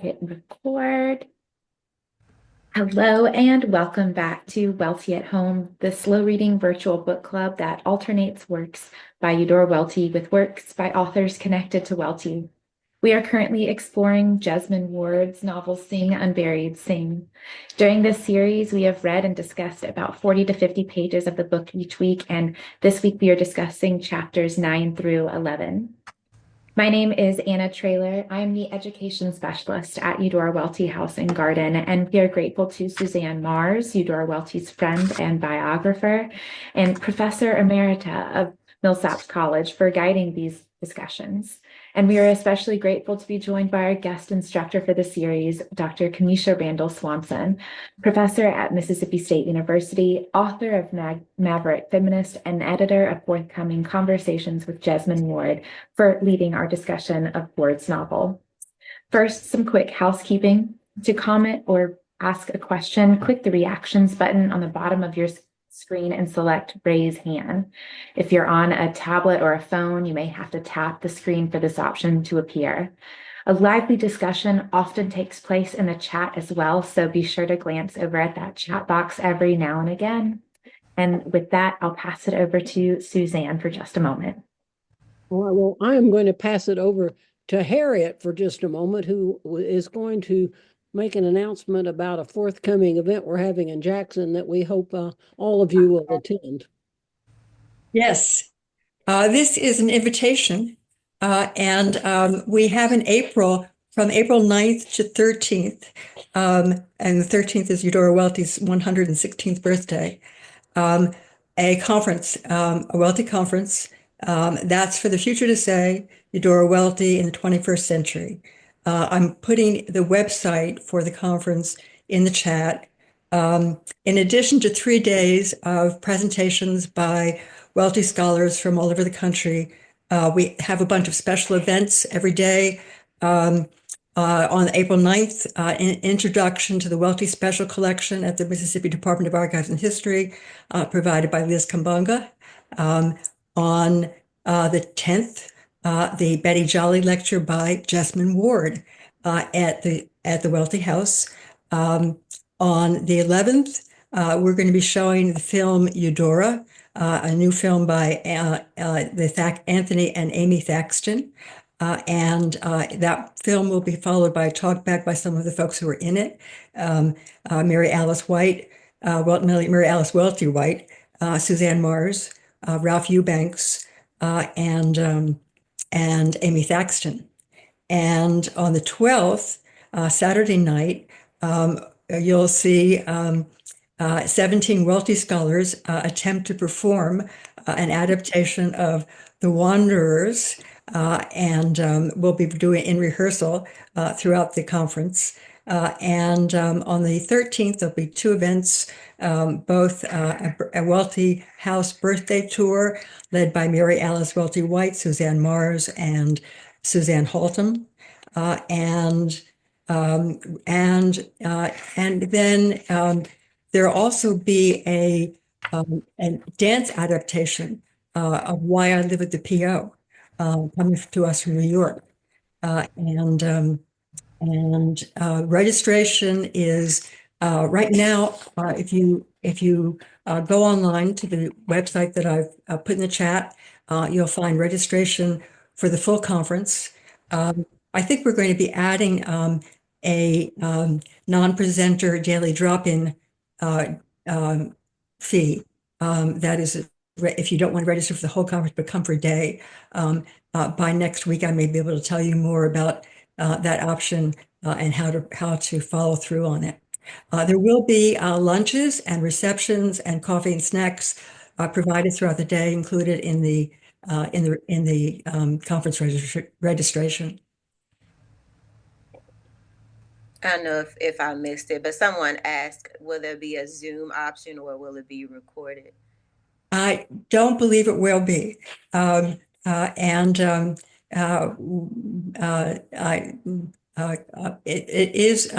Hit record. Hello and welcome back to Welty at Home, the slow reading virtual book club that alternates works by Eudora Welty with works by authors connected to Welty. We are currently exploring Jesmyn Ward's novel Sing, Unburied, Sing. During this series, we have read and discussed about 40 to 50 pages of the book each week, and this week we are discussing chapters 9 through 11. My name is Anna Traylor. I'm the education specialist at Eudora Welty House and Garden, and we are grateful to Suzanne Mars, Eudora Welty's friend and biographer, and Professor Emerita of Millsaps College for guiding these discussions. And we are especially grateful to be joined by our guest instructor for the series, Dr. Kamisha Randall Swanson, professor at Mississippi State University, author of Maverick Feminist, and editor of forthcoming Conversations with Jesmyn Ward, for leading our discussion of Ward's novel. First, some quick housekeeping. To comment or ask a question, click the reactions button on the bottom of your screen and select raise hand. If you're on a tablet or a phone, you may have to tap the screen for this option to appear. A lively discussion often takes place in the chat as well, so be sure to glance over at that chat box every now and again. And with that, I'll pass it over to Suzanne for just a moment. All right, well, I am going to pass it over to Harriet for just a moment, who is going to make an announcement about a forthcoming event we're having in Jackson that we hope all of you will attend. Yes, this is an invitation, and we have in April, from April 9th to 13th, and the 13th is Eudora Welty's 116th birthday, a conference, a Welty conference. That's for the future to say, Eudora Welty in the 21st century. I'm putting the website for the conference in the chat. In addition to 3 days of presentations by Welty scholars from all over the country, we have a bunch of special events every day. On April 9th, an introduction to the Welty Special Collection at the Mississippi Department of Archives and History, provided by Liz Kambonga. On the 10th, the Betty Jolly lecture by Jesmyn Ward at the Welty House. On the 11th, we're going to be showing the film Eudora, a new film by Anthony and Amy Thaxton. And that film will be followed by a talk back by some of the folks who were in it. Mary Alice White, Mary Alice Welty White, Suzanne Mars, Ralph Eubanks, and Amy Thaxton. And on the 12th, Saturday night, you'll see 17 Welty scholars attempt to perform an adaptation of The Wanderers, and we'll be doing in rehearsal throughout the conference. And on the 13th, there'll be 2 events, both a Welty House birthday tour led by Mary Alice Welty White, Suzanne Mars, and Suzanne Haltom. And then there'll also be a dance adaptation of Why I Live at the PO, coming to us from New York. Registration is right now. If you go online to the website that I've put in the chat, you'll find registration for the full conference. I think we're going to be adding a non-presenter daily drop-in fee. That is, if you don't want to register for the whole conference but come for a day. By next week, I may be able to tell you more about that option and how to follow through on it. There will be lunches and receptions and coffee and snacks provided throughout the day, included in the conference registration. I don't know if I missed it, but someone asked, will there be a Zoom option or will it be recorded? I don't believe it will be. This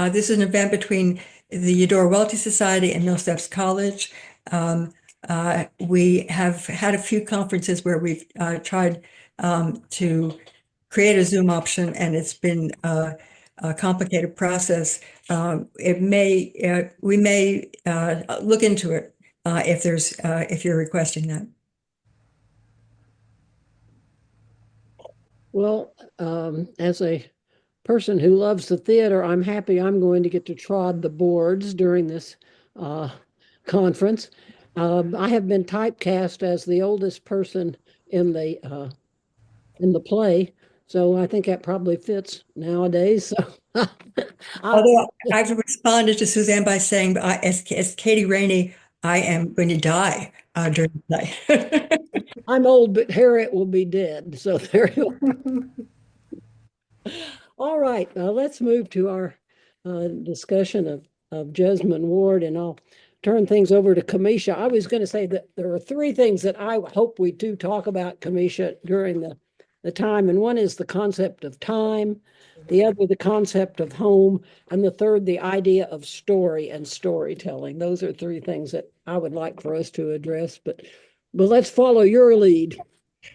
is an event between the Eudora Welty Society and Millsaps College. We have had a few conferences where we've tried to create a Zoom option, and it's been complicated process, we may look into it if you're requesting that. Well, as a person who loves the theater, I'm happy I'm going to get to trod the boards during this uh, conference. I have been typecast as the oldest person in the play, so I think that probably fits nowadays. So, Although I've responded to Suzanne by saying, as Katie Rainey, I am going to die during the play. I'm old, but Harriet will be dead. So there you go. All right, let's move to our discussion of Jesmyn Ward, and I'll turn things over to Kamisha. I was going to say that there are three things that I hope we do talk about, Kamisha, during the time, and one is the concept of time, the other the concept of home, and the third the idea of story and storytelling. Those are three things that I would like for us to address, but let's follow your lead.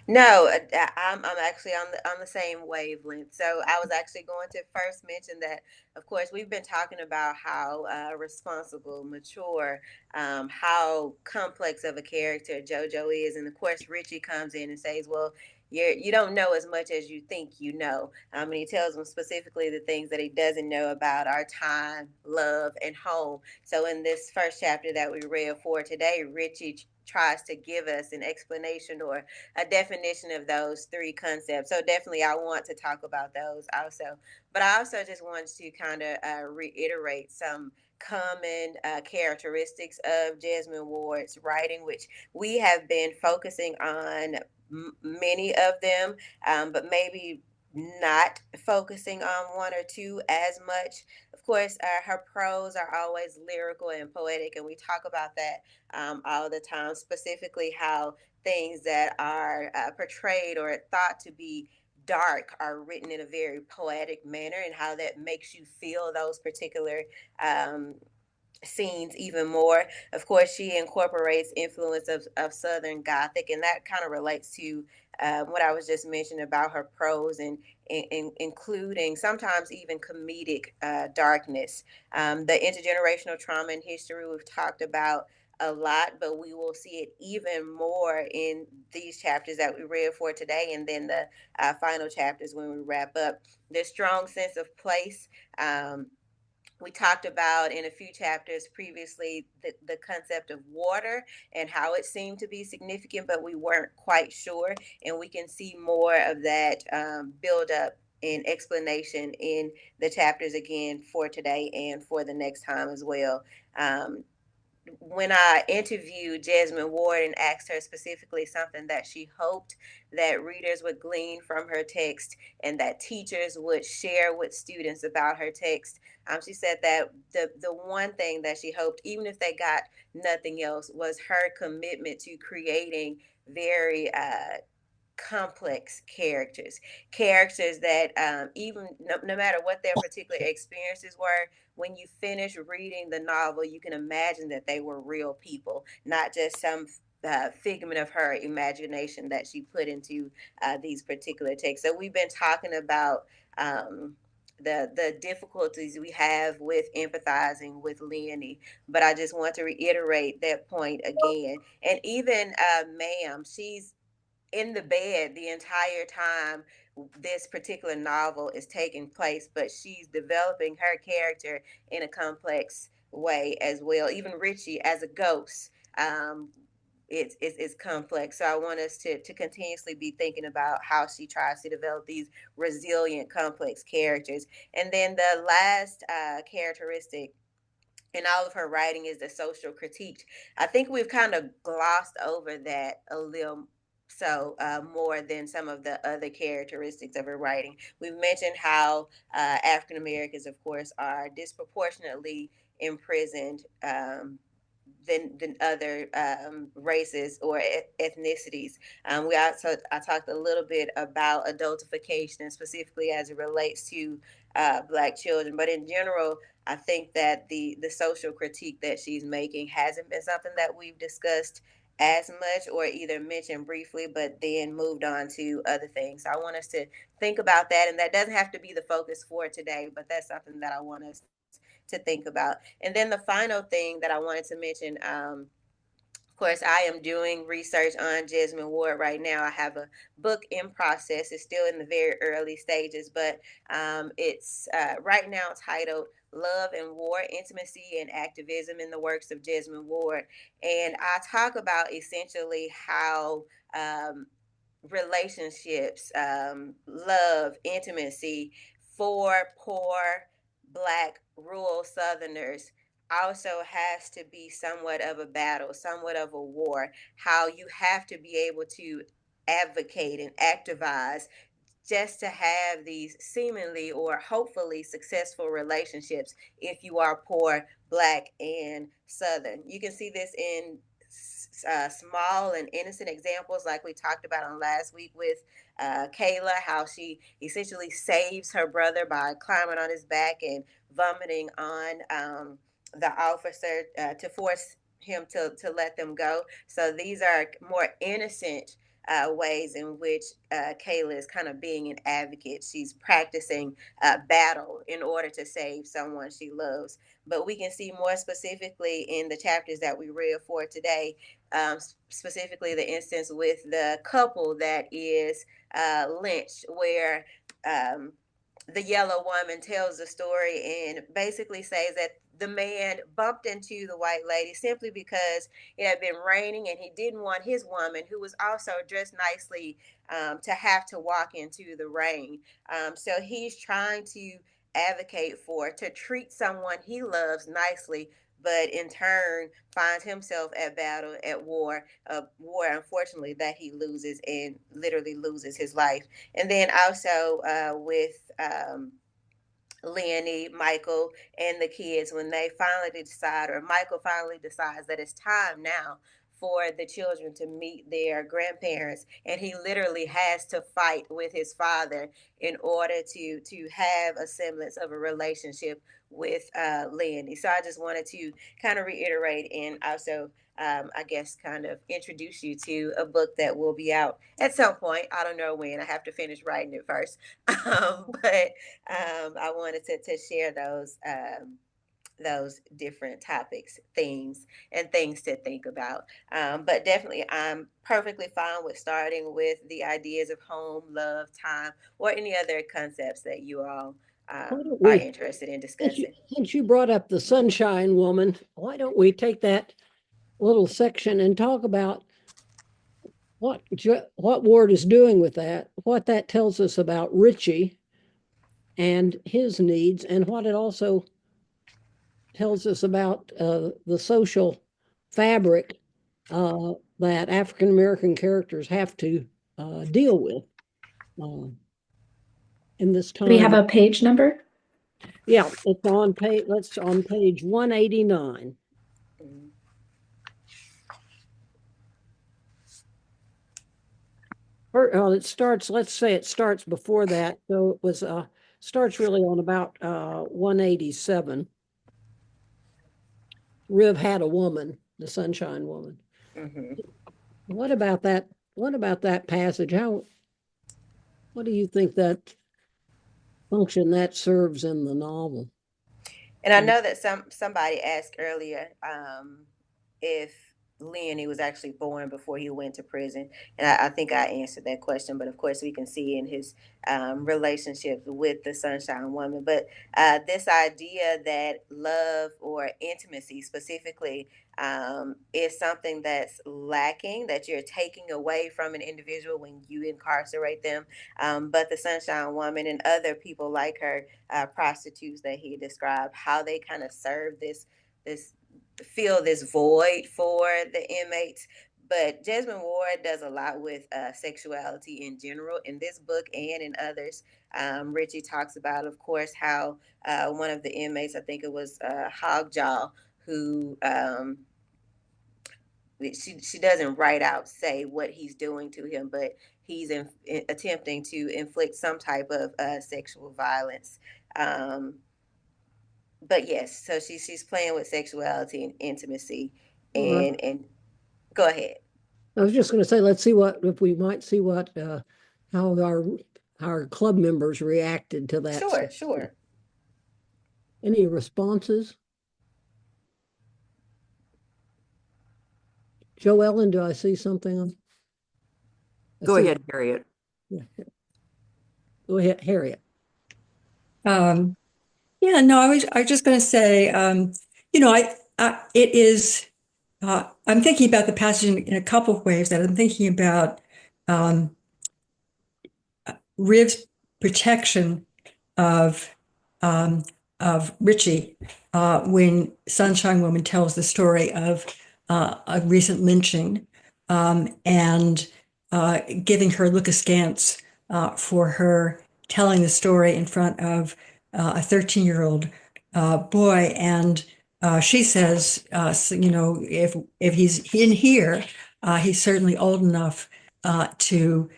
No, I'm actually on the same wavelength. So I was actually going to first mention that, of course, we've been talking about how responsible, mature, how complex of a character JoJo is, and of course Richie comes in and says, "Well, you don't know as much as you think you know." And he tells him specifically the things that he doesn't know about our time, love, and home. So in this first chapter that we read for today, Richie tries to give us an explanation or a definition of those three concepts. So definitely I want to talk about those also. But I also just wanted to kind of reiterate some common characteristics of Jesmyn Ward's writing, which we have been focusing on many of them, but maybe not focusing on one or two as much. Of course, her prose are always lyrical and poetic, and we talk about that all the time, specifically how things that are portrayed or thought to be dark are written in a very poetic manner, and how that makes you feel those particular um, scenes even more. Of course, she incorporates influence of Southern Gothic, and that kind of relates to what I was just mentioning about her prose and including sometimes even comedic darkness. The intergenerational trauma in history we've talked about a lot, but we will see it even more in these chapters that we read for today, and then the final chapters when we wrap up. The strong sense of place. We talked about in a few chapters previously the concept of water and how it seemed to be significant, but we weren't quite sure. And we can see more of that build up and explanation in the chapters again for today and for the next time as well. When I interviewed Jesmyn Ward and asked her specifically something that she hoped that readers would glean from her text and that teachers would share with students about her text, she said that the one thing that she hoped, even if they got nothing else, was her commitment to creating very complex characters that even no matter what their particular experiences were, when you finish reading the novel, you can imagine that they were real people, not just some figment of her imagination that she put into these particular texts. So we've been talking about the difficulties we have with empathizing with Leonie, but I just want to reiterate that point again. And even Ma'am, she's in the bed the entire time this particular novel is taking place, but she's developing her character in a complex way as well. Even Richie as a ghost, it's complex. So I want us to continuously be thinking about how she tries to develop these resilient, complex characters. And then the last characteristic in all of her writing is the social critique. I think we've kind of glossed over that a little so more than some of the other characteristics of her writing. We've mentioned how African Americans, of course, are disproportionately imprisoned than other races or ethnicities. We also I talked a little bit about adultification, and specifically as it relates to Black children. But in general, I think that the social critique that she's making hasn't been something that we've discussed as much or either mentioned briefly, but then moved on to other things. So I want us to think about that. And that doesn't have to be the focus for today, but that's something that I want us to think about. And then the final thing that I wanted to mention, of course, I am doing research on Jesmyn Ward right now. I have a book in process. It's still in the very early stages, but it's right now titled Love and War, Intimacy and Activism in the Works of Jesmyn Ward. And I talk about essentially how relationships, love, intimacy for poor, Black, rural Southerners also has to be somewhat of a battle, somewhat of a war. How you have to be able to advocate and activize just to have these seemingly or hopefully successful relationships if you are poor, Black, and Southern. You can see this in small and innocent examples like we talked about on last week with Kayla, how she essentially saves her brother by climbing on his back and vomiting on the officer to force him to let them go. So these are more innocent ways in which Kayla is kind of being an advocate. She's practicing battle in order to save someone she loves. But we can see more specifically in the chapters that we read for today, specifically the instance with the couple that is lynched, where the yellow woman tells the story and basically says that the man bumped into the white lady simply because it had been raining and he didn't want his woman, who was also dressed nicely, to have to walk into the rain. So he's trying to advocate to treat someone he loves nicely, but in turn finds himself at battle, at war, a war, unfortunately, that he loses and literally loses his life. And then also with Leonie, Michael, and the kids, when they finally decide, or Michael finally decides that it's time now for the children to meet their grandparents, and he literally has to fight with his father in order to have a semblance of a relationship with Leonie. So I just wanted to kind of reiterate and also I guess kind of introduce you to a book that will be out at some point. I don't know when. I have to finish writing it first. But I wanted to share those different topics, themes, and things to think about. But definitely, I'm perfectly fine with starting with the ideas of home, love, time, or any other concepts that you all Why don't are we, interested in since you, discussing. since you brought up the Sunshine Woman, why don't we take that little section and talk about what Ward is doing with that, what that tells us about Richie and his needs, and what it also tells us about the social fabric that African American characters have to deal with in this Do we have time. a page number? Yeah, it's on page. Let's on page 189. Mm-hmm. Or it starts. Let's say it starts before that. So it was starts really on about 187. Riv had a woman, the Sunshine Woman. Mm-hmm. What about that? What about that passage? What do you think that function that serves in the novel? And I know that somebody asked earlier if Leonie was actually born before he went to prison, and I think I answered that question. But of course, we can see in his relationship with the Sunshine Woman. But this idea that love or intimacy, specifically, is something that's lacking, that you're taking away from an individual when you incarcerate them. But the Sunshine Woman and other people like her, prostitutes that he described, how they kind of serve this fill this void for the inmates. But Jesmyn Ward does a lot with sexuality in general in this book and in others. Richie talks about, of course, how one of the inmates, I think it was Hogjaw, who she doesn't right out say what he's doing to him, but he's attempting to inflict some type of sexual violence. But yes, so she's playing with sexuality and intimacy, Right. and go ahead. I was just going to say, let's see if we might see how our club members reacted to that. Sure, sure. Any responses? Joe Ellen, do I see something on? Go ahead, Harriet. Yeah. Go ahead, Harriet. Yeah, no, I was just going to say, it is. I'm thinking about the passage in a couple of ways. That I'm thinking about um, Riv's protection of um, of Richie when Sunshine Woman tells the story of a recent lynching and giving her a look askance for her telling the story in front of a 13-year-old boy. And she says, if he's in here, he's certainly old enough to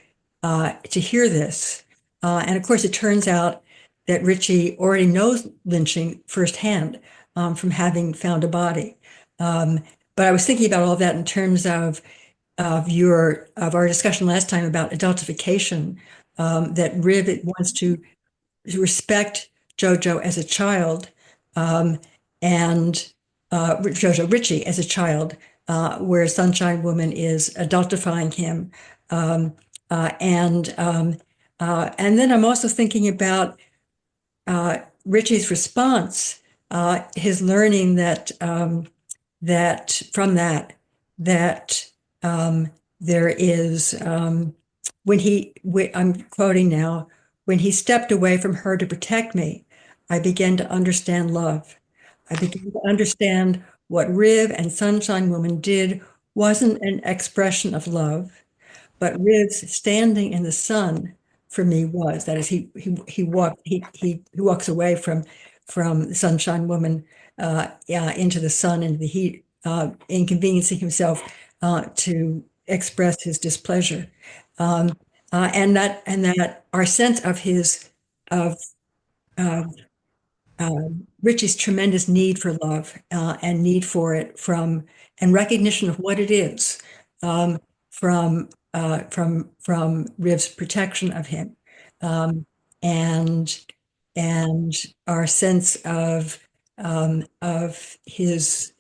hear this. And of course, it turns out that Richie already knows lynching firsthand from having found a body. But I was thinking about all that in terms of our discussion last time about adultification, that Riv wants to respect Jojo as a child, and Richie as a child, where Sunshine Woman is adultifying him. Um, and then I'm also thinking about Richie's response, his learning that from that there is I'm quoting now, when he stepped away from her to protect me, I began to understand love. I began to understand what Riv and Sunshine Woman did wasn't an expression of love, but Riv's standing in the sun for me was. That is, he walks away from the Sunshine Woman into the sun, into the heat, inconveniencing himself to express his displeasure. And that our sense of his of Richie's tremendous need for love and need for it and recognition of what it is um, from Riv's protection of him, um, and and our sense of his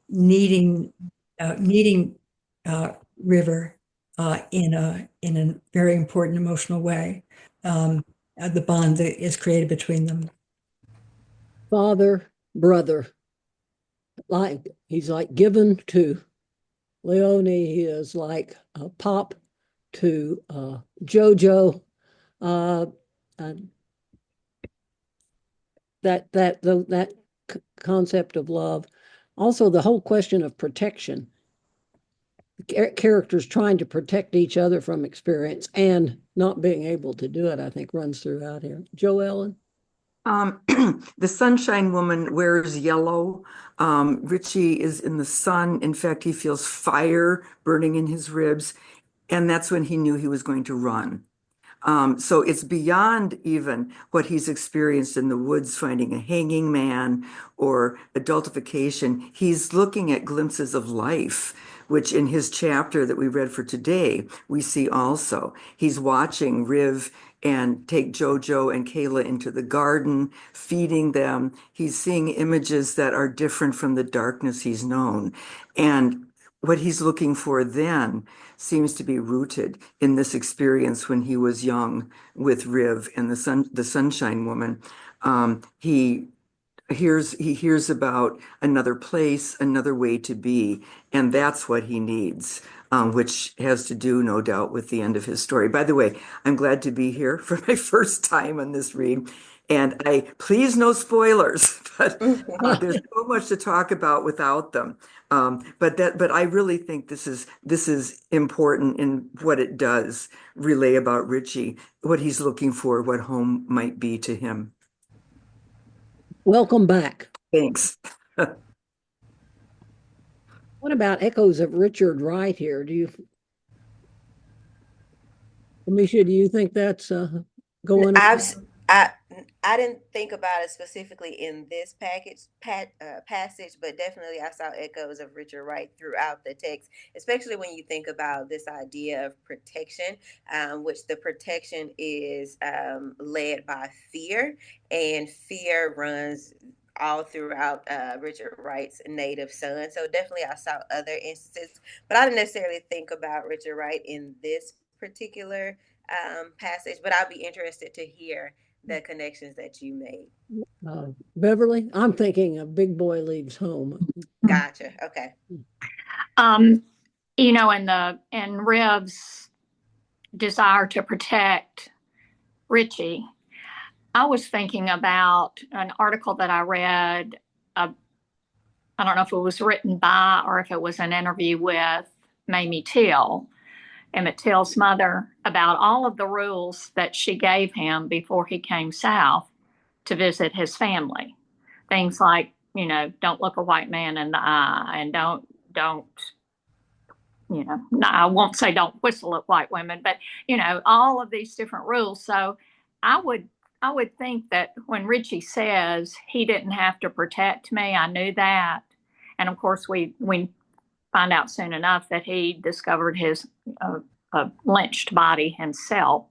needing River in a very important emotional way. The bond that is created between them. Father, brother, he's like given to Leonie. He is like a pop to Jojo. That concept of love. Also, the whole question of protection. Characters trying to protect each other from experience and not being able to do it, I think, runs throughout here. Joe Ellen? The Sunshine Woman wears yellow. Richie is in the sun. In fact, he feels fire burning in his ribs. And that's when he knew he was going to run. So it's beyond even what he's experienced in the woods, finding a hanging man or adultification. He's looking at glimpses of life, which in his chapter that we read for today, we see also. He's watching Riv and take Jojo and Kayla into the garden, feeding them. He's seeing images that are different from the darkness he's known. And what he's looking for then seems to be rooted in this experience when he was young with Riv and the Sunshine Woman. He hears about another place, another way to be, and that's what he needs, which has to do, no doubt, with the end of his story. By the way, I'm glad to be here for my first time on this read, and please no spoilers, but there's so much to talk about without them. But I really think this is important in what it does relay about Richie, what he's looking for, what home might be to him. Welcome back. Thanks. What about echoes of Richard Wright here? Amisha, do you think that's going? I didn't think about it specifically in this passage, but definitely I saw echoes of Richard Wright throughout the text, especially when you think about this idea of protection, which the protection is led by fear, and fear runs all throughout Richard Wright's native son. So definitely I saw other instances, but I didn't necessarily think about Richard Wright in this particular passage, but I'll be interested to hear the connections that you made. Beverly, I'm thinking a big boy leaves home. Gotcha. Okay. You know, in Rev's desire to protect Richie, I was thinking about an article that I read. I don't know if it was written by or if it was an interview with Mamie Till, Emmett Till's mother, about all of the rules that she gave him before he came south to visit his family. Things like, you know, don't look a white man in the eye, and don't, you know, I won't say don't whistle at white women, but, you know, all of these different rules. So I would think that when Richie says he didn't have to protect me, I knew that. And of course, we find out soon enough that he discovered his lynched body himself.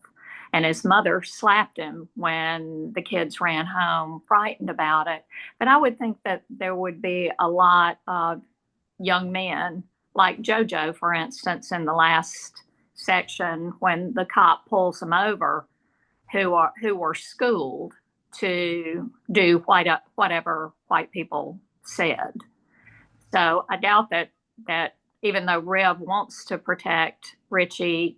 And his mother slapped him when the kids ran home, frightened about it. But I would think that there would be a lot of young men, like JoJo, for instance, in the last section, when the cop pulls him over, who were schooled to do whatever white people said. So I doubt that even though Rev wants to protect Richie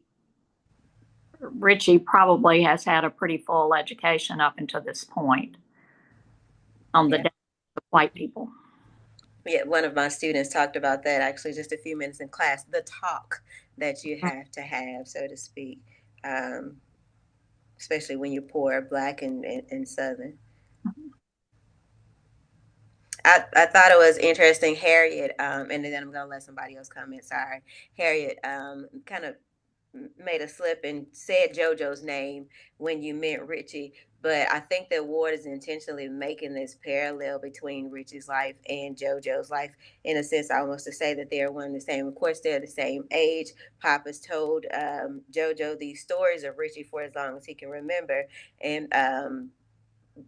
probably has had a pretty full education up until this point on the death of white people. Yeah, one of my students talked about that actually just a few minutes in class, the talk that you have to have, so to speak, especially when you're poor, Black, and Southern. I thought it was interesting, Harriet, and then I'm going to let somebody else comment. Sorry. Harriet kind of made a slip and said JoJo's name when you meant Richie. But I think that Ward is intentionally making this parallel between Richie's life and JoJo's life, in a sense, almost to say that they're one and the same. Of course, they're the same age. Papa's told JoJo these stories of Richie for as long as he can remember. And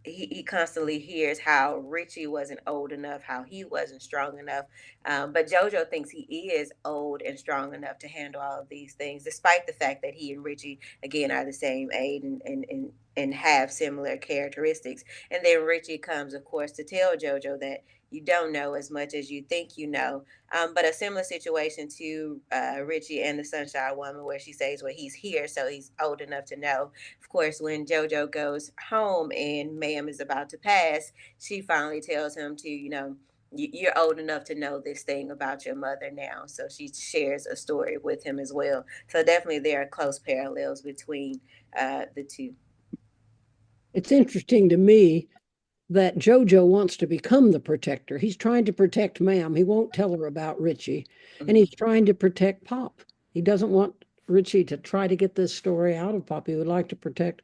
he constantly hears how Richie wasn't old enough, how he wasn't strong enough. But JoJo thinks he is old and strong enough to handle all of these things, despite the fact that he and Richie, again, are the same age and have similar characteristics. And then Richie comes, of course, to tell JoJo that you don't know as much as you think you know. But a similar situation to Richie and the Sunshine Woman, where she says, well, he's here, so he's old enough to know. Of course, when JoJo goes home and Ma'am is about to pass, she finally tells him to, you know, you're old enough to know this thing about your mother now. So she shares a story with him as well. So definitely there are close parallels between the two. It's interesting to me that JoJo wants to become the protector. He's trying to protect Ma'am. He won't tell her about Richie. And he's trying to protect Pop. He doesn't want Richie to try to get this story out of Pop. He would like to protect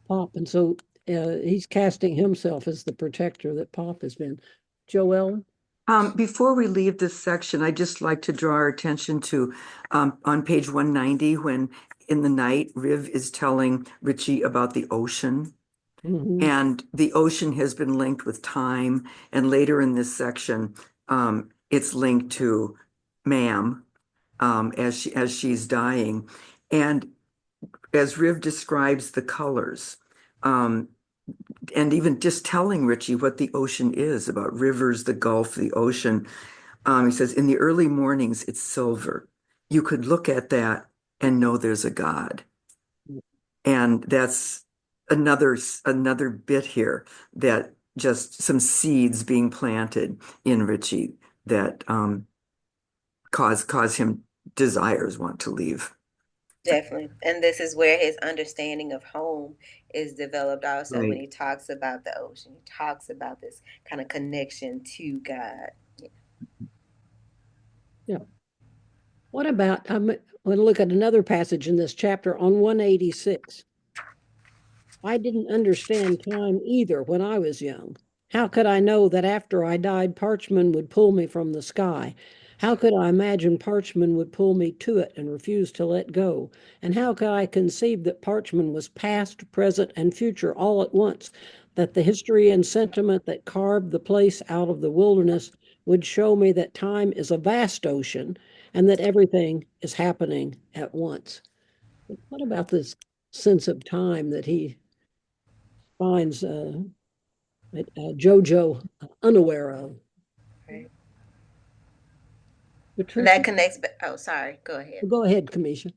Pop. And so he's casting himself as the protector that Pop has been. Joelle? Before we leave this section, I'd just like to draw our attention to on page 190, when in the night, Riv is telling Richie about the ocean. Mhm. And the ocean has been linked with time. And later in this section, it's linked to Ma'am as she's dying. And as Riv describes the colors, and even just telling Richie what the ocean is, about rivers, the Gulf, the ocean. He says, in the early mornings, it's silver. You could look at that and know there's a God. And that's another bit here, that just some seeds being planted in Richie that cause him want to leave. Definitely. And this is where his understanding of home is developed also, Right. when he talks about the ocean. He talks about this kind of connection to God. Yeah. What about, I'm going to look at another passage in this chapter on 186. I didn't understand time either when I was young. How could I know that after I died, Parchman would pull me from the sky? How could I imagine Parchman would pull me to it and refuse to let go? And how could I conceive that Parchman was past, present, and future all at once? That the history and sentiment that carved the place out of the wilderness would show me that time is a vast ocean and that everything is happening at once. But what about this sense of time that he finds Jojo unaware of? Right. Patricia, That connects. Oh, sorry. Go ahead. go ahead, Kamisha.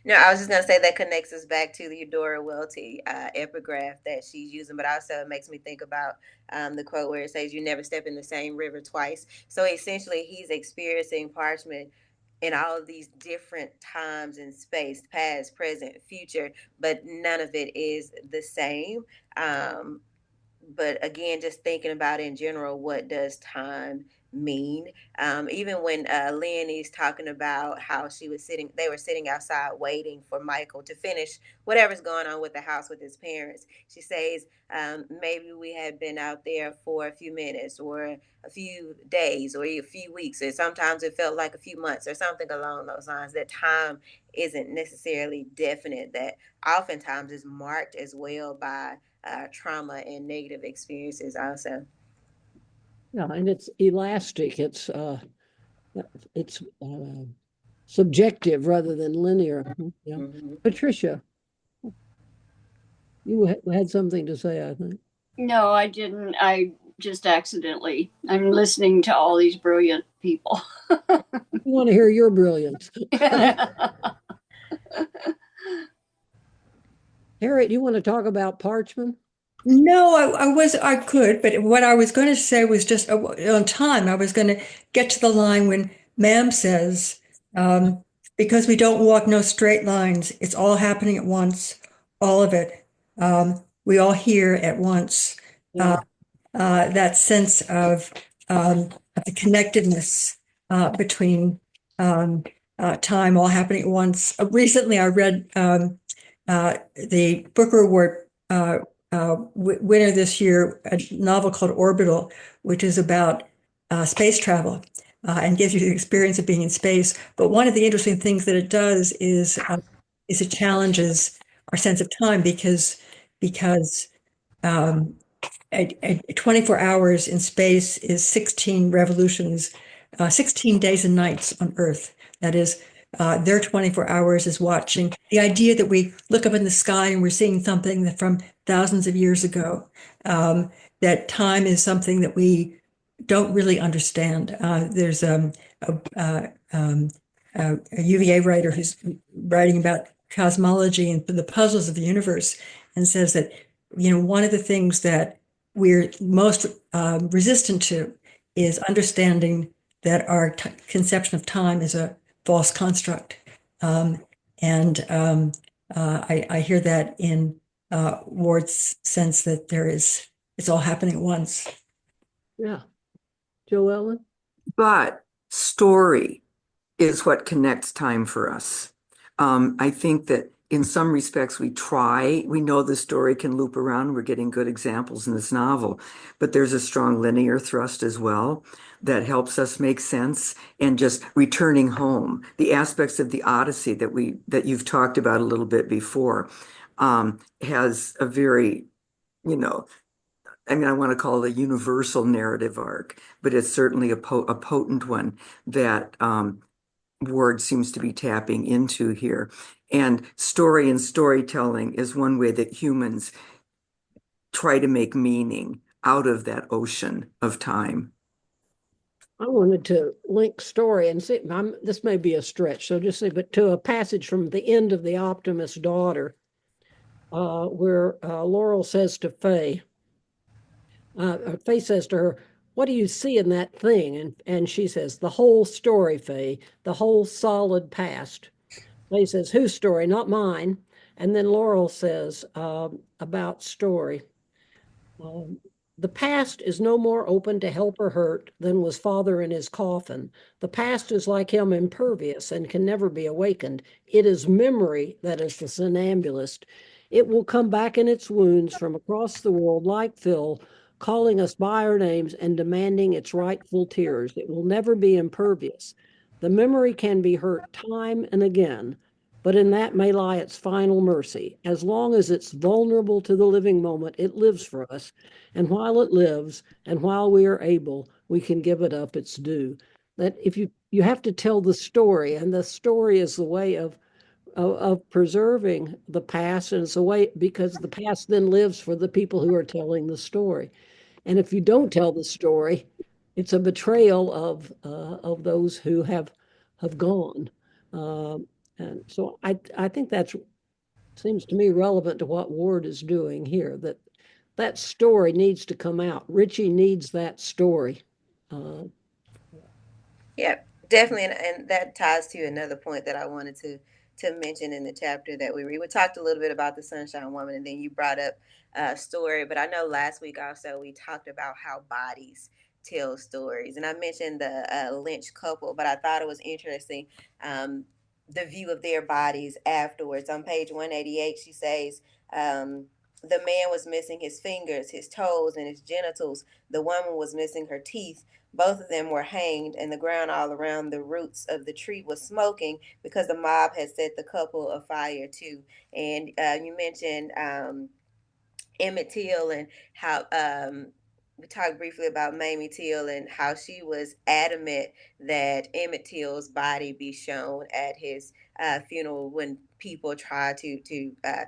No, I was just gonna say that connects us back to the Eudora Welty epigraph that she's using, but also it makes me think about the quote where it says, "You never step in the same river twice." So essentially, he's experiencing parchment in all of these different times and space, past, present, future, but none of it is the same. But again, just thinking about in general, what does time mean? Even when Leonie's talking about how they were sitting outside waiting for Michael to finish whatever's going on with the house with his parents. She says, maybe we had been out there for a few minutes or a few days or a few weeks, or sometimes it felt like a few months or something along those lines. That time isn't necessarily definite, that oftentimes is marked as well by trauma and negative experiences also. Yeah, and it's elastic. It's subjective rather than linear. Yeah. Mm-hmm. Patricia, you had something to say, I think. No, I didn't. I just accidentally. I'm listening to all these brilliant people. You want to hear your brilliance. Harriet, you want to talk about Parchman? No, I could, but what I was going to say was just on time. I was going to get to the line when Ma'am says, because we don't walk no straight lines, it's all happening at once, all of it. We all hear at once. Yeah. That sense of the connectedness between time all happening at once. Recently, I read the Booker Award winner this year, a novel called Orbital, which is about space travel and gives you the experience of being in space. But one of the interesting things that it does is it challenges our sense of time because 24 hours in space is 16 revolutions, 16 days and nights on Earth. That is, their 24 hours is watching. The idea that we look up in the sky and we're seeing something that from thousands of years ago, that time is something that we don't really understand. There's a UVA writer who's writing about cosmology and the puzzles of the universe and says that, one of the things that we're most resistant to is understanding that our conception of time is a false construct. I hear that in Ward's sense that it's all happening at once. Yeah. Joellen? But story is what connects time for us. I think that in some respects we know the story can loop around. We're getting good examples in this novel, but there's a strong linear thrust as well that helps us make sense, and just returning home. The aspects of the Odyssey that you've talked about a little bit before has a very, I want to call it a universal narrative arc, but it's certainly a potent one that Ward seems to be tapping into here. And story and storytelling is one way that humans try to make meaning out of that ocean of time. I wanted to link story and see, this may be a stretch, so just say, but to a passage from the end of The Optimist's Daughter, where Laurel says to Faye, Faye says to her, "What do you see in that thing?" And she says, "The whole story, Faye, the whole solid past." Faye says, "Whose story? Not mine." And then Laurel says about story, "The past is no more open to help or hurt than was father in his coffin. The past is like him, impervious and can never be awakened. It is memory that is the somnambulist. It will come back in its wounds from across the world like Phil, calling us by our names and demanding its rightful tears. It will never be impervious. The memory can be hurt time and again, but in that may lie its final mercy. As long as it's vulnerable to the living moment, it lives for us. And while it lives, and while we are able, we can give it up its due. That if you have to tell the story, and the story is the way of preserving the past, and it's a way because the past then lives for the people who are telling the story. And if you don't tell the story, it's a betrayal of those who have gone. And so I think that's seems to me relevant to what Ward is doing here. That story needs to come out. Richie needs that story. Yeah, definitely, and that ties to another point that I wanted to mention in the chapter that we read. We talked a little bit about the Sunshine Woman, and then you brought up story. But I know last week also we talked about how bodies tell stories, and I mentioned the Lynch couple, but I thought it was interesting the view of their bodies afterwards. On page 188, she says. The man was missing his fingers, his toes, and his genitals. The woman was missing her teeth. Both of them were hanged, and the ground all around the roots of the tree was smoking because the mob had set the couple afire too. And you mentioned Emmett Till and how we talked briefly about Mamie Till and how she was adamant that Emmett Till's body be shown at his funeral when people tried to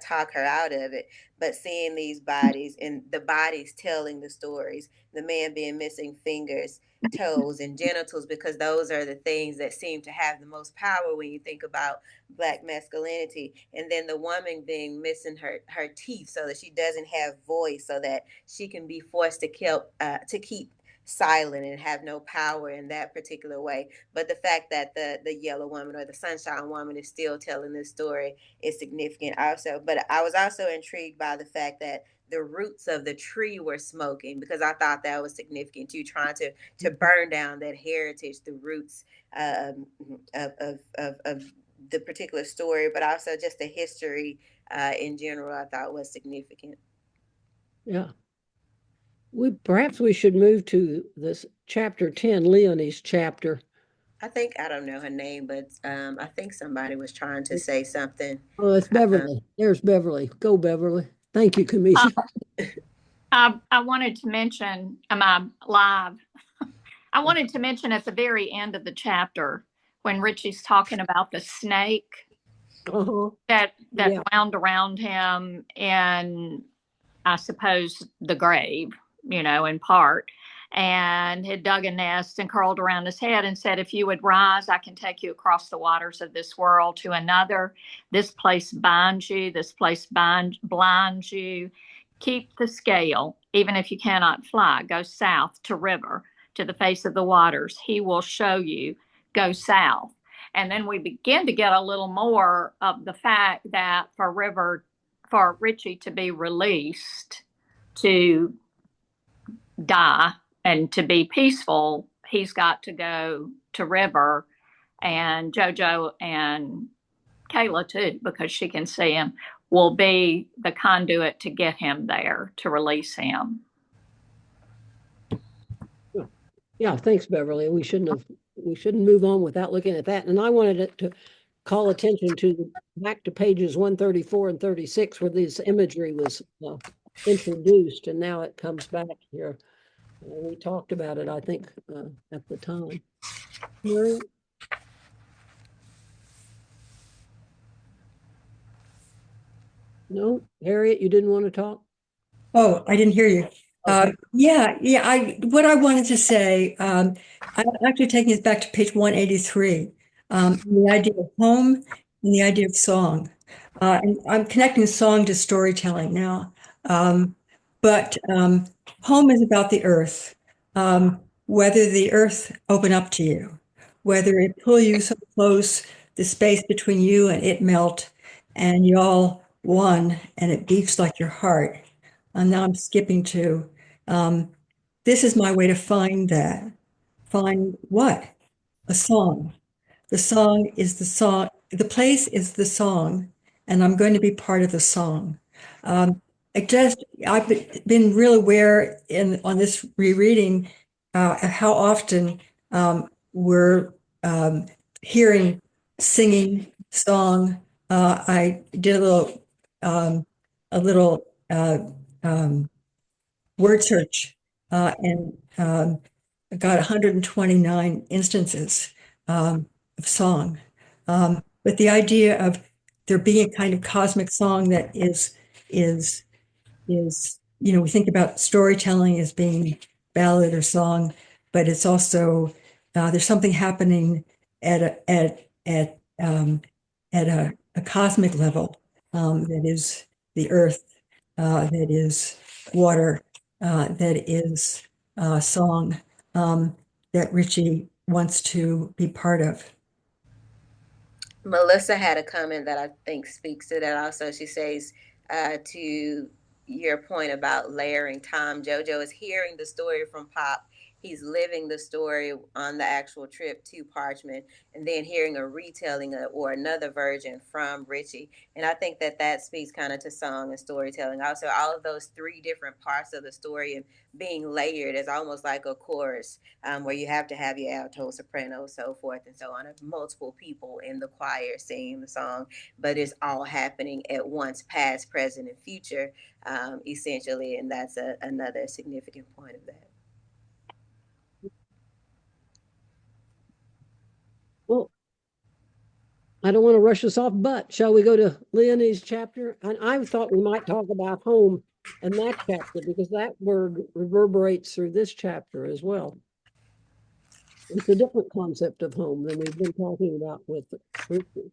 talk her out of it. But seeing these bodies and the bodies telling the stories, the man being missing fingers, toes, and genitals, because those are the things that seem to have the most power when you think about Black masculinity. And then the woman being missing her teeth so that she doesn't have voice, so that she can be forced to keep silent and have no power in that particular way. But the fact that the yellow woman or the sunshine woman is still telling this story is significant also. But I was also intrigued by the fact that the roots of the tree were smoking, because I thought that was significant too, trying to burn down that heritage, the roots of the particular story, but also just the history in general. I thought was significant. Yeah. Perhaps we should move to this chapter 10, Leonie's chapter. I don't know her name, but I think somebody was trying to say something. Oh, it's Beverly. There's Beverly. Go, Beverly. Thank you, Kamisha. I wanted to mention, am I live? I wanted to mention at the very end of the chapter when Richie's talking about the snake that wound around him in, I suppose, the grave, in part, and had dug a nest and curled around his head and said, if you would rise, I can take you across the waters of this world to another. This place binds you. This place blinds you. Keep the scale, even if you cannot fly. Go south to river, to the face of the waters. He will show you. Go south. And then we begin to get a little more of the fact that for Richie to be released, to die and to be peaceful, he's got to go to river, and JoJo and Kayla too, because she can see him, will be the conduit to get him there, to release him. Yeah, thanks, Beverly. We shouldn't move on without looking at that. And I wanted to call attention to back to pages 134 and 36 where this imagery was introduced, and now it comes back here. We talked about it, I think, at the time. Harriet? No, Harriet, you didn't want to talk? Oh, I didn't hear you. Okay. What I wanted to say, I'm actually taking us back to page 183, the idea of home and the idea of song. And I'm connecting song to storytelling now. But home is about the earth. Whether the earth open up to you, whether it pull you so close, the space between you and it melt, and y'all one, and it beats like your heart. And now I'm skipping to, this is my way to find that. Find what? A song. The song is the song. The place is the song, and I'm going to be part of the song. I've been real aware on this rereading how often we're hearing singing song. I did a little word search and got 129 instances of song. But the idea of there being a kind of cosmic song that is we think about storytelling as being ballad or song, but it's also there's something happening at a cosmic level that is the earth, that is water, that is song, that Richie wants to be part of. Melissa had a comment that I think speaks to that also. She says, to your point about layering time, JoJo is hearing the story from Pop. He's living the story on the actual trip to Parchment, and then hearing a retelling or another version from Richie. And I think that speaks kind of to song and storytelling. Also, all of those three different parts of the story and being layered is almost like a chorus, where you have to have your alto, soprano, so forth and so on, of multiple people in the choir singing the song, but it's all happening at once, past, present, and future, essentially, and that's another significant point of that. Well, I don't want to rush us off, but shall we go to Leonie's chapter? And I thought we might talk about home and that chapter because that word reverberates through this chapter as well. It's a different concept of home than we've been talking about with Richie.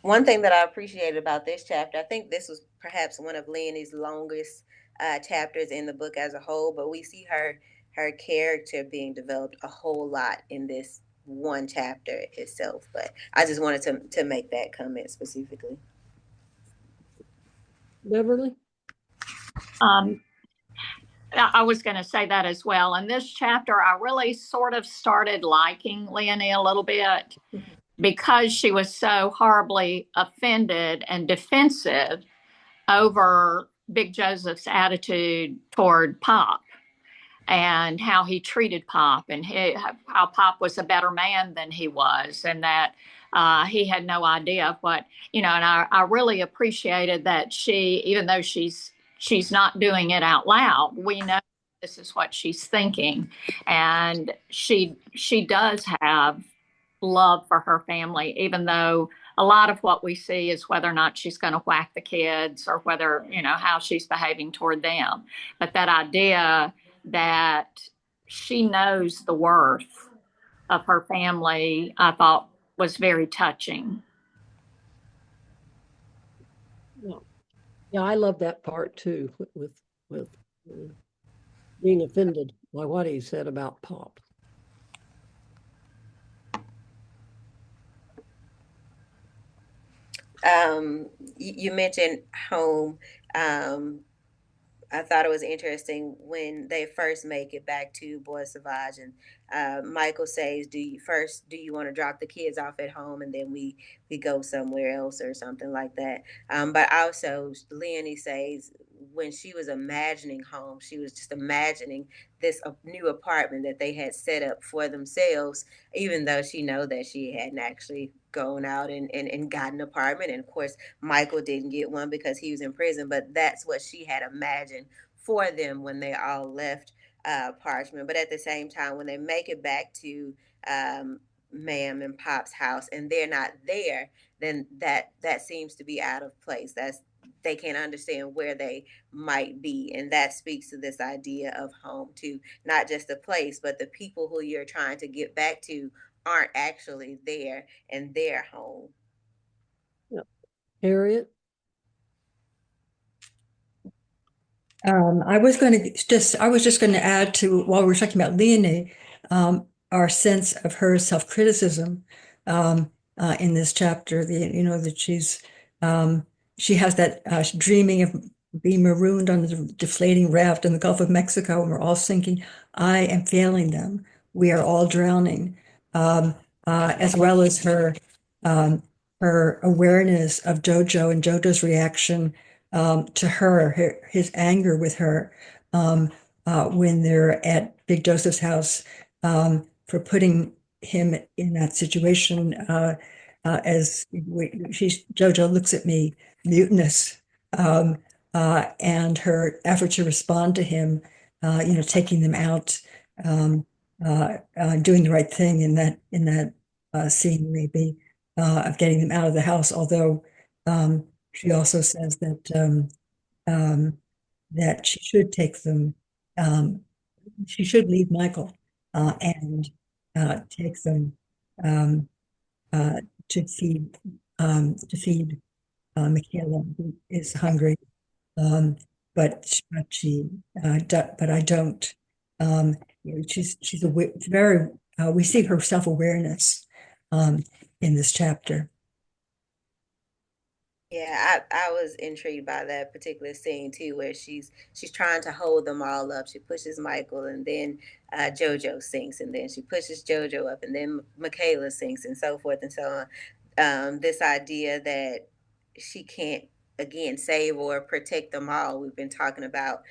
One thing that I appreciated about this chapter, I think this was perhaps one of Leonie's longest chapters in the book as a whole, but we see her character being developed a whole lot in this one chapter itself. But I just wanted to make that comment specifically. Beverly? I was going to say that as well. In this chapter, I really sort of started liking Leonie a little bit because she was so horribly offended and defensive over Big Joseph's attitude toward Pop and how he treated Pop and how Pop was a better man than he was, and that he had no idea what, and I really appreciated that she, even though she's not doing it out loud, we know this is what she's thinking. And she does have love for her family, even though a lot of what we see is whether or not she's going to whack the kids or whether, how she's behaving toward them. But that idea that she knows the worth of her family, I thought was very touching. Yeah, I love that part too, with being offended by what he said about Pop. You mentioned home. I thought it was interesting when they first make it back to Bois Sauvage, and Michael says, "Do you want to drop the kids off at home, and then we go somewhere else or something like that?" But also, Leonie says when she was imagining home, she was just imagining this new apartment that they had set up for themselves, even though she know that she hadn't actually gone out and got an apartment. And of course, Michael didn't get one because he was in prison, but that's what she had imagined for them when they all left Parchment. But at the same time, when they make it back to Ma'am and Pop's house and they're not there, then that seems to be out of place. They can't understand where they might be. And that speaks to this idea of home too, not just the place, but the people who you're trying to get back to aren't actually there in their home. Harriet? I was just going to add to, while we were talking about Leonie, our sense of her self-criticism in this chapter. That she has that dreaming of being marooned on the deflating raft in the Gulf of Mexico, and we're all sinking. I am failing them. We are all drowning. As well as her her awareness of Jojo and Jojo's reaction to his anger with her when they're at Big Joseph's house for putting him in that situation. Jojo looks at me mutinous, and her effort to respond to him, taking them out, doing the right thing in that scene, maybe of getting them out of the house. Although she also says that she should take them, she should leave Michael and take them um, to feed Michaela, who is hungry. Um, but I don't. She's very. We see her self-awareness in this chapter. Yeah, I was intrigued by that particular scene too, where she's trying to hold them all up. She pushes Michael, and then Jojo sinks, and then she pushes Jojo up, and then Michaela sinks, and so forth and so on. This idea that she can't again save or protect them all. We've been talking about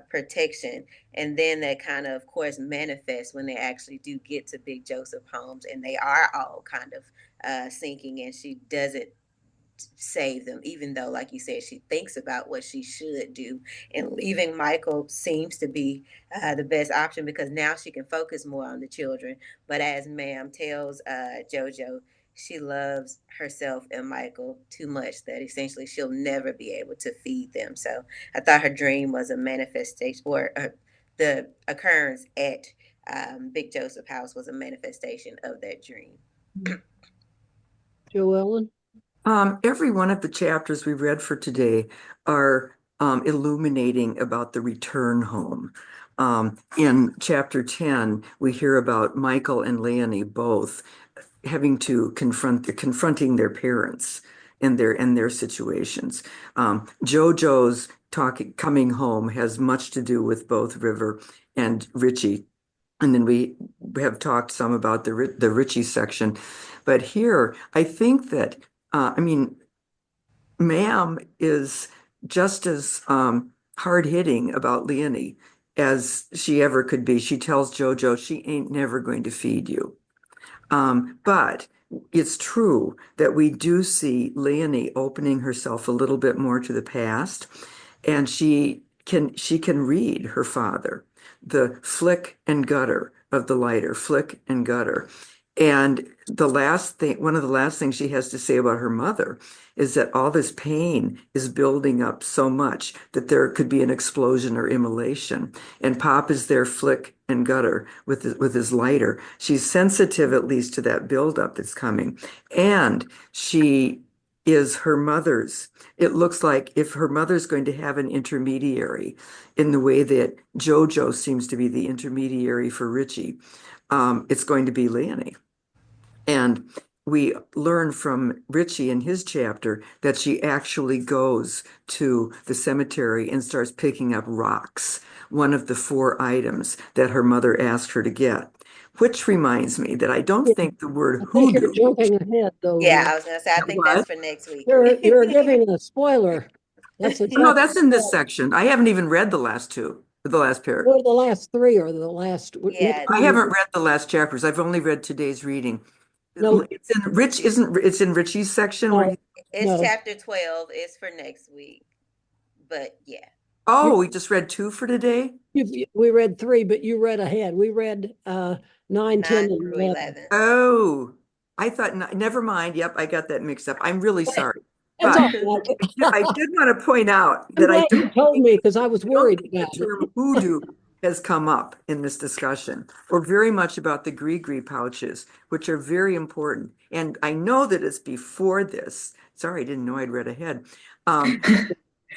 protection, and then that kind of course, manifests when they actually do get to Big Joseph Holmes, and they are all kind of sinking, and she doesn't save them, even though, like you said, she thinks about what she should do. And leaving Michael seems to be the best option, because now she can focus more on the children. But as Ma'am tells Jojo, she loves herself and Michael too much that essentially she'll never be able to feed them. So I thought her dream was a manifestation, or the occurrence at Big Joseph House was a manifestation of that dream. Joellen? Every one of the chapters we read for today are illuminating about the return home. In chapter 10, we hear about Michael and Leonie both having to confronting their parents and their situations. Jojo's coming home has much to do with both River and Richie. And then we have talked some about the Richie section. But here, I think that Ma'am is just as hard-hitting about Leonie as she ever could be. She tells Jojo she ain't never going to feed you. But it's true that we do see Leonie opening herself a little bit more to the past, and she can read her father, the flick and gutter of the lighter, flick and gutter. And one of the last things she has to say about her mother is that all this pain is building up so much that there could be an explosion or immolation. And Pop is there, flick and gutter with his lighter. She's sensitive at least to that buildup that's coming. And she is her mother's. It looks like if her mother's going to have an intermediary in the way that Jojo seems to be the intermediary for Richie, it's going to be Leonie. And we learn from Richie in his chapter that she actually goes to the cemetery and starts picking up rocks, one of the 4 items that her mother asked her to get. Which reminds me that I don't think the word I think you're hoodoo. jumping ahead, though. Yeah, I was going to say, I think What? that's for next week. You're giving a spoiler. That's No, that's in this section. I haven't even read the last paragraph. Or the last 3 or the last. Yeah. I haven't read the last chapters. I've only read today's reading. No. It's in Richie's section where It's chapter 12. It's for next week. But yeah. Oh, we just read 2 for today? We read 3, but you read ahead. We read 9, 10, and 11. Oh, I thought, never mind. Yep, I got that mixed up. I'm really sorry. That's But all I right. did want to point out I'm that I glad you told me, because I was worried the about it. term hoodoo has come up in this discussion, or very much about the gree-gree pouches, which are very important. And I know that it's before this. Sorry, I didn't know I'd read ahead.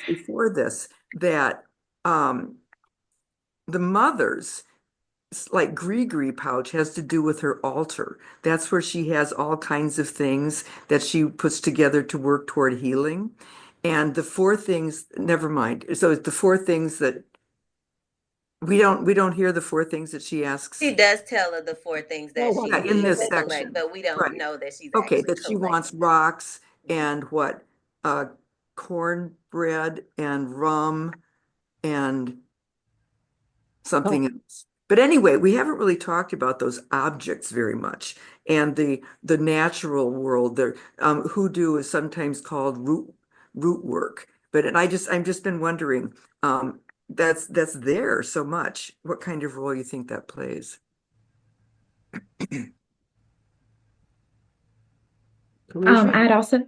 Before this, that the mother's like gree-gree pouch has to do with her altar. That's where she has all kinds of things that she puts together to work toward healing. And the 4 things, never mind. So it's the 4 things that We don't hear the four things that she asks. She does tell her the four things that Oh, she Yeah, in needs this to collect, section. but we don't Right. know that she's Okay, actually that she wants collecting them. rocks and what? Cornbread and rum and something else. But anyway, we haven't really talked about those objects very much. And the natural world, the hoodoo is sometimes called root work. But and I'm just been wondering, that's there so much. What kind of role you think that plays? Commissioner, I'd also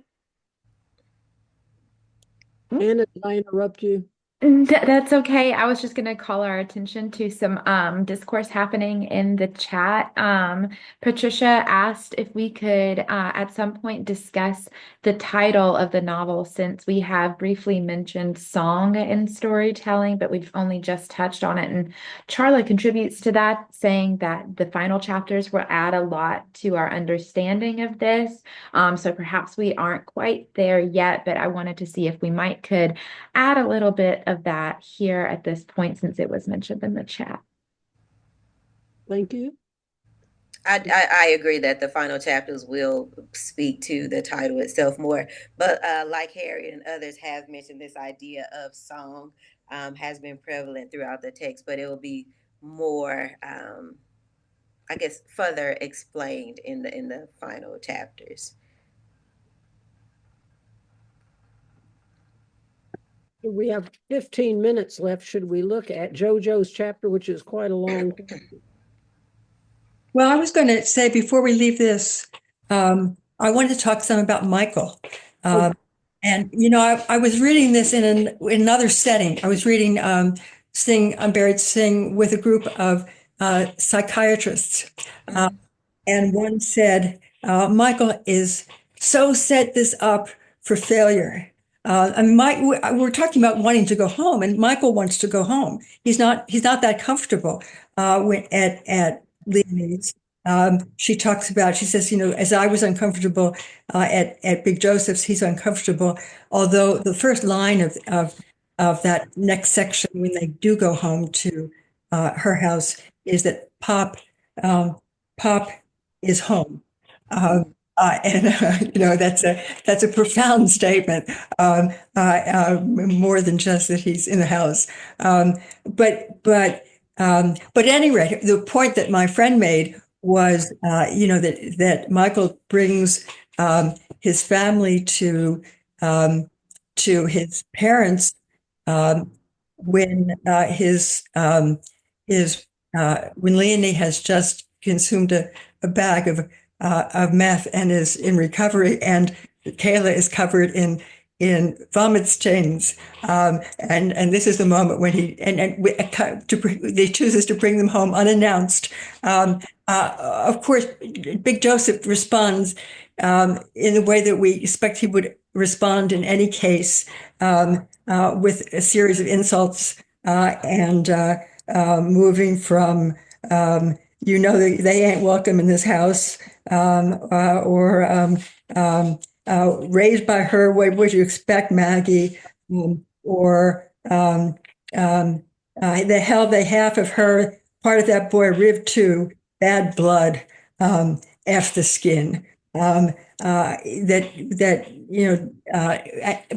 Anna, did I interrupt you? That's okay. I was just going to call our attention to some discourse happening in the chat. Patricia asked if we could at some point discuss the title of the novel, since we have briefly mentioned song and storytelling, but we've only just touched on it. And Charla contributes to that, saying that the final chapters will add a lot to our understanding of this. So perhaps we aren't quite there yet, but I wanted to see if we could add a little bit of that here at this point, since it was mentioned in the chat. Thank you. I agree that the final chapters will speak to the title itself more, but like Harriet and others have mentioned, this idea of song has been prevalent throughout the text, but it will be more, I guess, further explained in the final chapters. We have 15 minutes left. Should we look at JoJo's chapter, which is quite a long chapter? Well, I was going to say before we leave this, I wanted to talk some about Michael. And, you know, I was reading this in another setting. I was reading Unburied Sing with a group of psychiatrists. And one said, Michael is so set this up for failure. And we're talking about wanting to go home, and Michael wants to go home. He's not that comfortable at Leonie's. She talks about, she says, you know, as I was uncomfortable at Big Joseph's, he's uncomfortable. Although the first line of that next section, when they do go home to her house, is that Pop is home. You know, that's a profound statement, more than just that he's in the house. But at any rate, the point that my friend made was, you know, that Michael brings his family to his parents when when Leonie has just consumed a bag of meth and is in recovery, and Kayla is covered in vomit stains, and this is the moment when he chooses to bring them home unannounced. Of course, Big Joseph responds in the way that we expect he would respond in any case, with a series of insults and moving from you know, they ain't welcome in this house, or raised by her, what would you expect, Maggie? Or the hell they have of her, part of that boy, Riv too, bad blood, F the skin. That you know,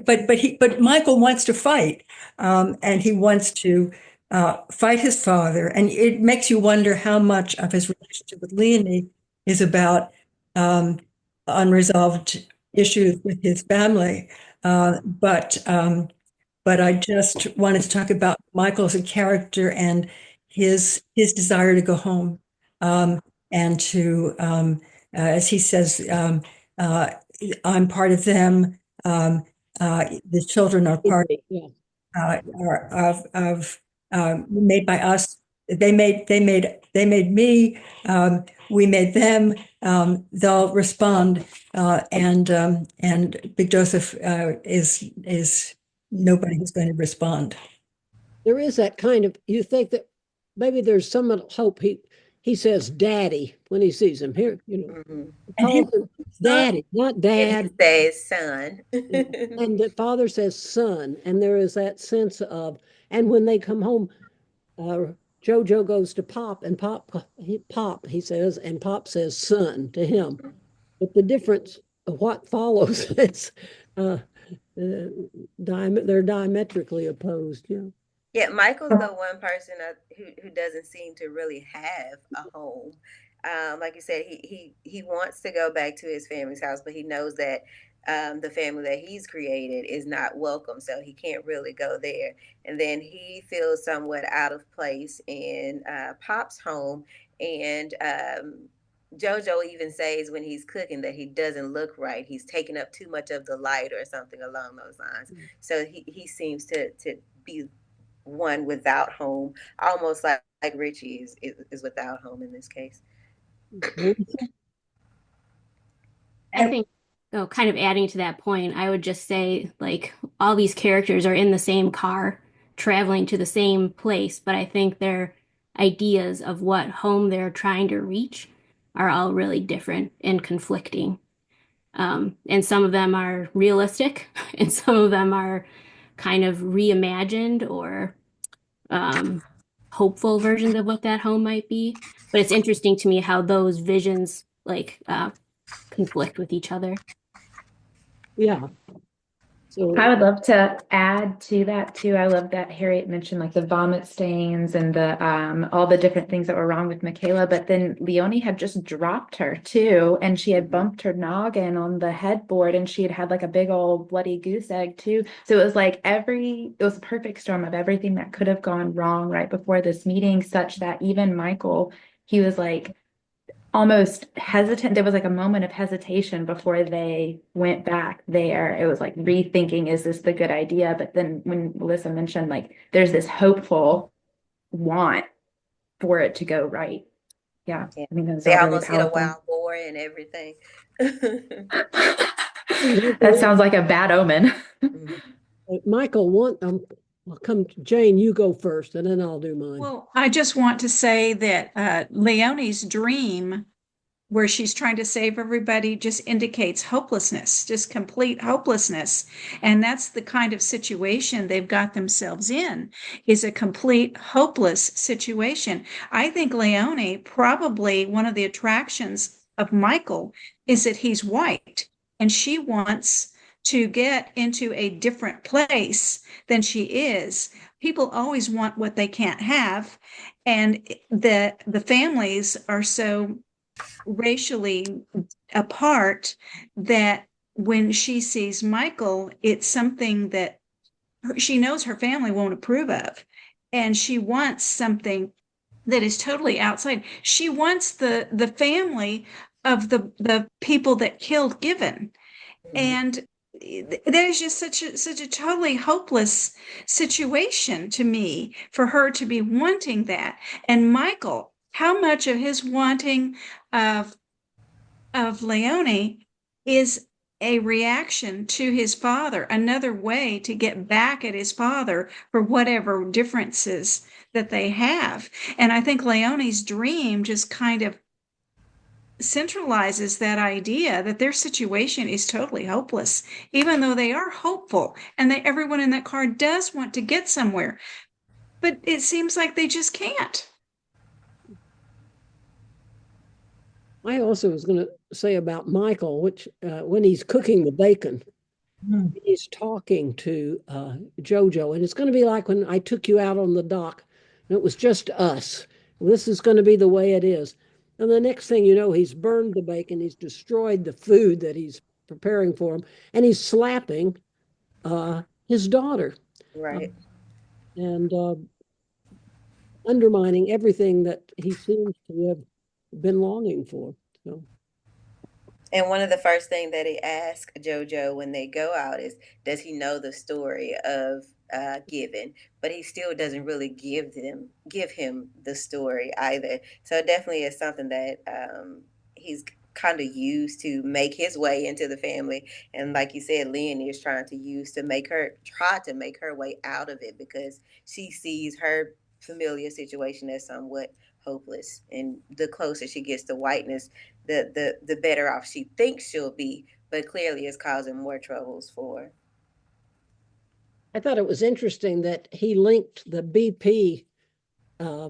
but Michael wants to fight, and he wants to fight his father, and it makes you wonder how much of his relationship with Leonie is about unresolved issues with his family. But I just wanted to talk about Michael as a character and his desire to go home, and to, as he says, I'm part of them. The children are part of made by us. They made me. We made them. They'll respond. And Big Joseph is nobody who's going to respond. There is that kind of, you think that maybe there's some hope. He says daddy when he sees him here, you know. Calls him daddy, not dad. He says son. And the father says son, and there is that sense of, and when they come home, JoJo goes to Pop, and he says, and Pop says son to him. But the difference of what follows is uh, they're diametrically opposed. Yeah. Yeah, Michael's the one person who doesn't seem to really have a home. Like you said, he wants to go back to his family's house, but he knows that the family that he's created is not welcome, so he can't really go there. And then he feels somewhat out of place in Pop's home, and JoJo even says when he's cooking that he doesn't look right. He's taking up too much of the light or something along those lines. So he seems to be one without home, almost like Richie is without home in this case. I think, kind of adding to that point, I would just say, like, all these characters are in the same car, traveling to the same place, but I think their ideas of what home they're trying to reach are all really different and conflicting. And some of them are realistic, and some of them are kind of reimagined or hopeful versions of what that home might be. But it's interesting to me how those visions like conflict with each other. Yeah. So I would love to add to that too. I love that Harriet mentioned like the vomit stains and the all the different things that were wrong with Michaela, but then Leonie had just dropped her too, and she had bumped her noggin on the headboard, and she had had like a big old bloody goose egg too. So it was like it was a perfect storm of everything that could have gone wrong right before this meeting, such that even Michael, he was like almost hesitant. There was like a moment of hesitation before they went back there. It was like rethinking, is this the good idea? But then when Melissa mentioned like there's this hopeful want for it to go right. Yeah, Yeah. I mean, those They are very almost hit a powerful. wild boar and everything. That sounds like a bad omen. Michael, I'll come to Jane, you go first, and then I'll do mine. Well, I just want to say that Leonie's dream, where she's trying to save everybody, just indicates hopelessness, just complete hopelessness. And that's the kind of situation they've got themselves in, is a complete hopeless situation. I think Leonie, probably one of the attractions of Michael is that he's white, and she wants to get into a different place than she is. People always want what they can't have, and the families are so racially apart that when she sees Michael, it's something that she knows her family won't approve of. And she wants something that is totally outside. She wants the family of the people that killed Given. And that is just such a totally hopeless situation to me for her to be wanting that. And Michael, how much of his wanting of Leonie is a reaction to his father, another way to get back at his father for whatever differences that they have. And I think Leonie's dream just kind of centralizes that idea that their situation is totally hopeless, even though they are hopeful and everyone in that car does want to get somewhere. But it seems like they just can't. I also was going to say about Michael, which when he's cooking the bacon, he's talking to JoJo, and it's going to be like when I took you out on the dock, and it was just us. This is going to be the way it is. And the next thing you know, he's burned the bacon, he's destroyed the food that he's preparing for him, and he's slapping his daughter. Right. And undermining everything that he seems to have been longing for. So. And one of the first things that he asks JoJo when they go out is, does he know the story of Given? But he still doesn't really give him the story either. So it definitely is something that he's kind of used to make his way into the family. And like you said, Leonie is trying to use to try to make her way out of it, because she sees her familiar situation as somewhat hopeless. And the closer she gets to whiteness, the better off she thinks she'll be, but clearly it's causing more troubles for her. I thought it was interesting that he linked the BP Yeah.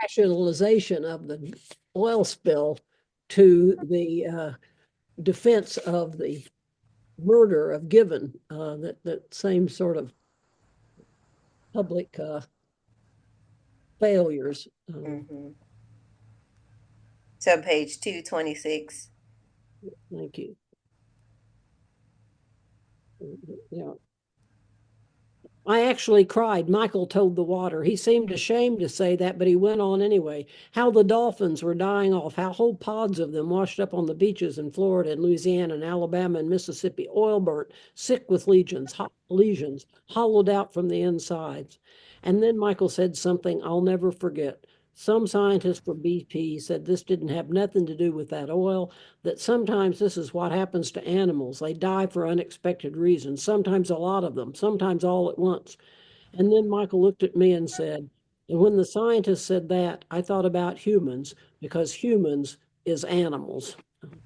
rationalization of the oil spill to the defense of the murder of Given, that same sort of public failures. So page 226. Thank you. Yeah. I actually cried. Michael told the water. He seemed ashamed to say that, but he went on anyway. How the dolphins were dying off, how whole pods of them washed up on the beaches in Florida and Louisiana and Alabama and Mississippi, oil burnt, sick with lesions, hollowed out from the insides. And then Michael said something I'll never forget. Some scientists from BP said this didn't have nothing to do with that oil, that sometimes this is what happens to animals. They die for unexpected reasons, sometimes a lot of them, sometimes all at once. And then Michael looked at me and said, and when the scientist said that, I thought about humans, because humans is animals. And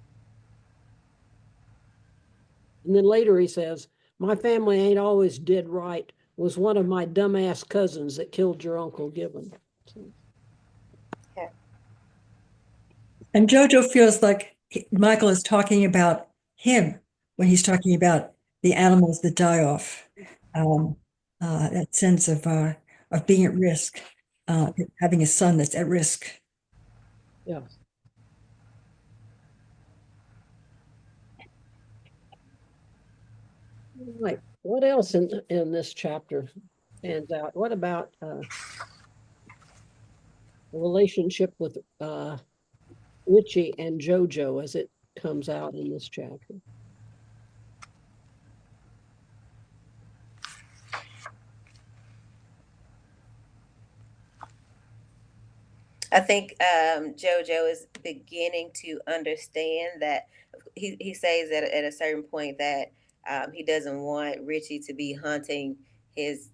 then later he says, my family ain't always did right, was one of my dumbass cousins that killed your Uncle Gibbon. And Jojo feels like Michael is talking about him when he's talking about the animals that die off. That sense of being at risk, having a son that's at risk. Yeah. Right. What else in this chapter stands out? What about the relationship with Richie and JoJo as it comes out in this chapter? I think JoJo is beginning to understand that he says that at a certain point that he doesn't want Richie to be hunting his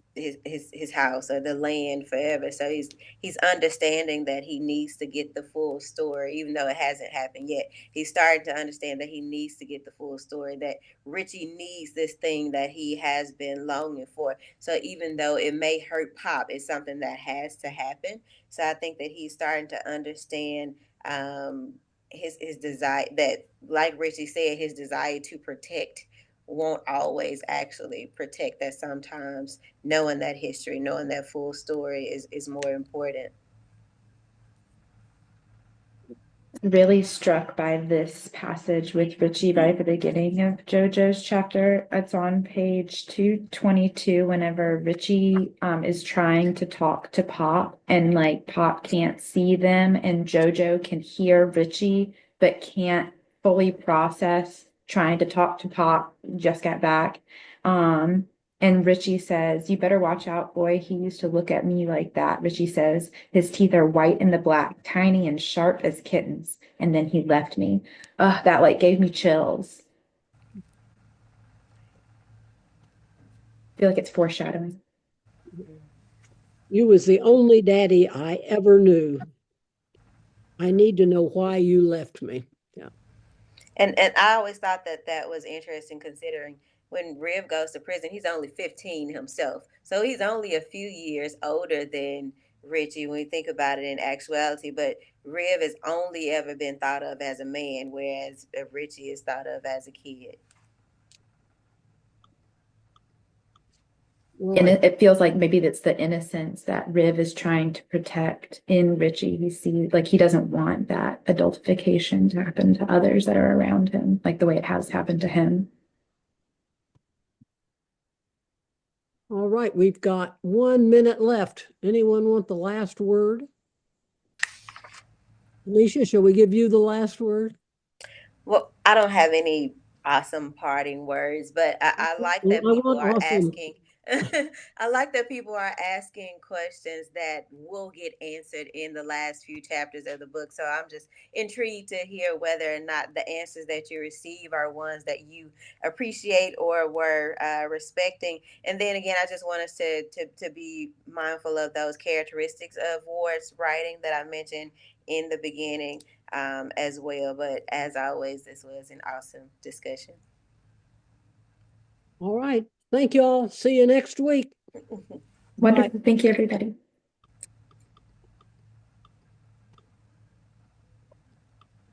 house or the land forever. So he's understanding that he needs to get the full story, even though it hasn't happened yet. He's starting to understand that he needs to get the full story, that Richie needs this thing that he has been longing for. So even though it may hurt Pop, it's something that has to happen. So I think that he's starting to understand his desire, that, like Richie said, his desire to protect won't always actually protect, that sometimes knowing that history, knowing that full story is more important. Really struck by this passage with Richie right at the beginning of JoJo's chapter. It's on page 222 whenever Richie is trying to talk to Pop and like Pop can't see them and JoJo can hear Richie but can't fully process trying to talk to Pop, just got back. And Richie says, you better watch out, boy. He used to look at me like that. Richie says, his teeth are white in the black, tiny and sharp as kittens. And then he left me. That like gave me chills. I feel like it's foreshadowing. You was the only daddy I ever knew. I need to know why you left me. Yeah. And I always thought that was interesting, considering when Riv goes to prison, he's only 15 himself. So he's only a few years older than Richie when you think about it in actuality. But Riv has only ever been thought of as a man, whereas Richie is thought of as a kid. Right. And it feels like maybe that's the innocence that Riv is trying to protect in Richie. He sees like he doesn't want that adultification to happen to others that are around him, like the way it has happened to him. All right, we've got 1 minute left. Anyone want the last word? Alicia, shall we give you the last word? Well, I don't have any awesome parting words, but I like that people are asking. I like that people are asking questions that will get answered in the last few chapters of the book. So I'm just intrigued to hear whether or not the answers that you receive are ones that you appreciate or were respecting. And then again, I just want us to be mindful of those characteristics of Ward's writing that I mentioned in the beginning as well. But as always, this was an awesome discussion. All right. Thank you all. See you next week. Wonderful. Bye. Thank you, everybody.